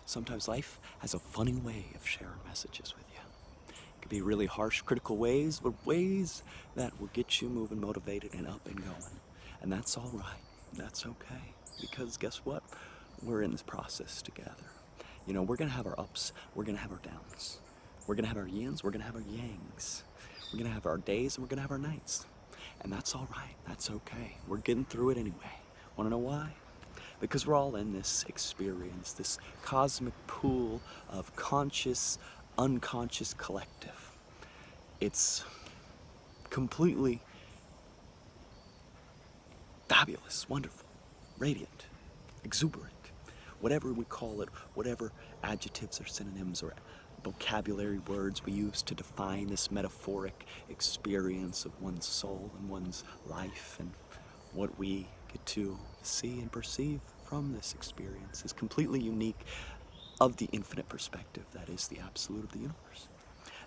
Sometimes life has a funny way of sharing messages with you. It could be really harsh, critical ways, but ways that will get you moving, motivated, and up and going. And that's all right. That's okay. Because guess what? We're in this process together. You know, we're going to have our ups, we're going to have our downs. We're going to have our yins, we're going to have our yangs. We're going to have our days, and we're going to have our nights. And that's all right. That's okay. We're getting through it anyway. Want to know why? Because we're all in this experience, this cosmic pool of conscious, unconscious collective. It's completely fabulous, wonderful, radiant, exuberant, whatever we call it, whatever adjectives or synonyms or vocabulary words we use to define this metaphoric experience of one's soul and one's life, and what we get to see and perceive from this experience is completely unique of the infinite perspective that is the absolute of the universe.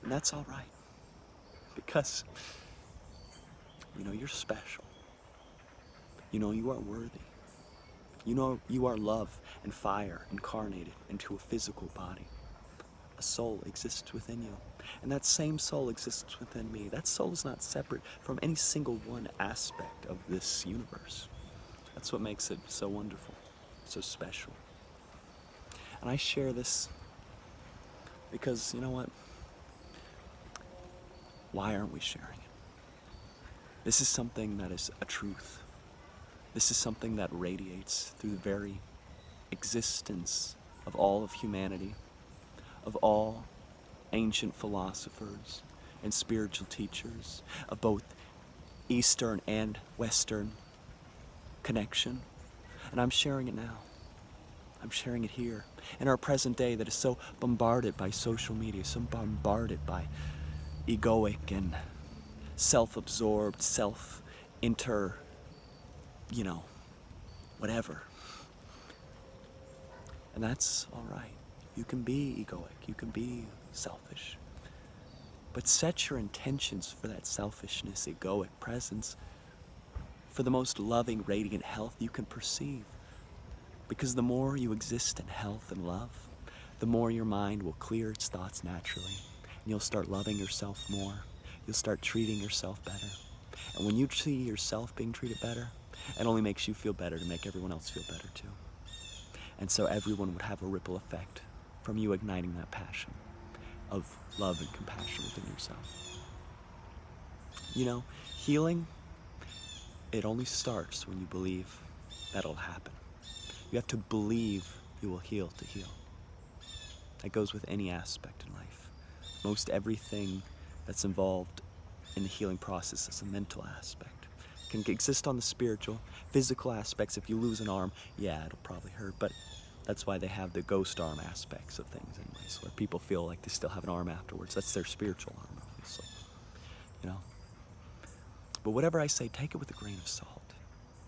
And that's all right, because you know you're special. You know you are worthy. You know you are love and fire incarnated into a physical body. A soul exists within you, and that same soul exists within me. That soul is not separate from any single one aspect of this universe. That's what makes it so wonderful, so special. And I share this because, you know what? Why aren't we sharing it? This is something that is a truth. This is something that radiates through the very existence of all of humanity, of all ancient philosophers and spiritual teachers, of both Eastern and Western connection. And I'm sharing it now. I'm sharing it here in our present day that is so bombarded by social media, so bombarded by egoic and self-absorbed, whatever. And that's all right. You can be egoic, you can be selfish. But set your intentions for that selfishness, egoic presence for the most loving, radiant health you can perceive. Because the more you exist in health and love, the more your mind will clear its thoughts naturally. And you'll start loving yourself more. You'll start treating yourself better. And when you see yourself being treated better, it only makes you feel better to make everyone else feel better too. And so everyone would have a ripple effect from you igniting that passion of love and compassion within yourself. You know, healing, it only starts when you believe that'll happen. You have to believe you will heal to heal. That goes with any aspect in life. Most everything that's involved in the healing process is a mental aspect. It can exist on the spiritual, physical aspects. If you lose an arm, yeah, it'll probably hurt, but that's why they have the ghost arm aspects of things anyways, where people feel like they still have an arm afterwards. That's their spiritual arm, obviously. You know? But whatever I say, take it with a grain of salt.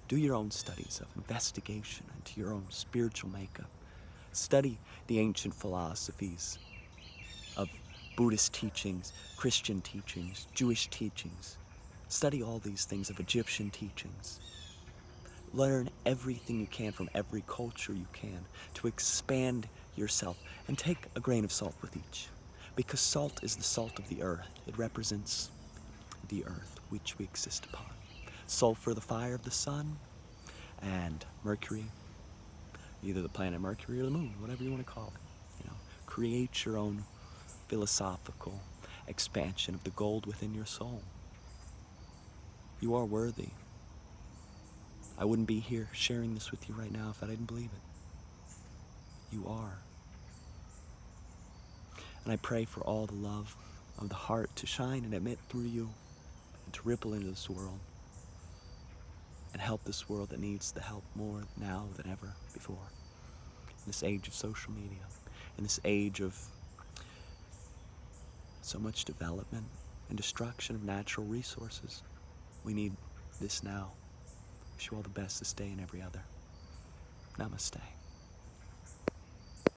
Do your own studies of investigation into your own spiritual makeup. Study the ancient philosophies of Buddhist teachings, Christian teachings, Jewish teachings. Study all these things of Egyptian teachings. Learn everything you can from every culture you can to expand yourself, and take a grain of salt with each. Because salt is the salt of the earth. It represents the earth which we exist upon. Sulfur, the fire of the sun, and Mercury, either the planet Mercury or the moon, whatever you want to call it. You know, create your own philosophical expansion of the gold within your soul. You are worthy. I wouldn't be here sharing this with you right now if I didn't believe it. You are. And I pray for all the love of the heart to shine and emit through you, and to ripple into this world, and help this world that needs the help more now than ever before. In this age of social media, in this age of so much development and destruction of natural resources, we need this now. Wish you all the best this day and every other. Namaste.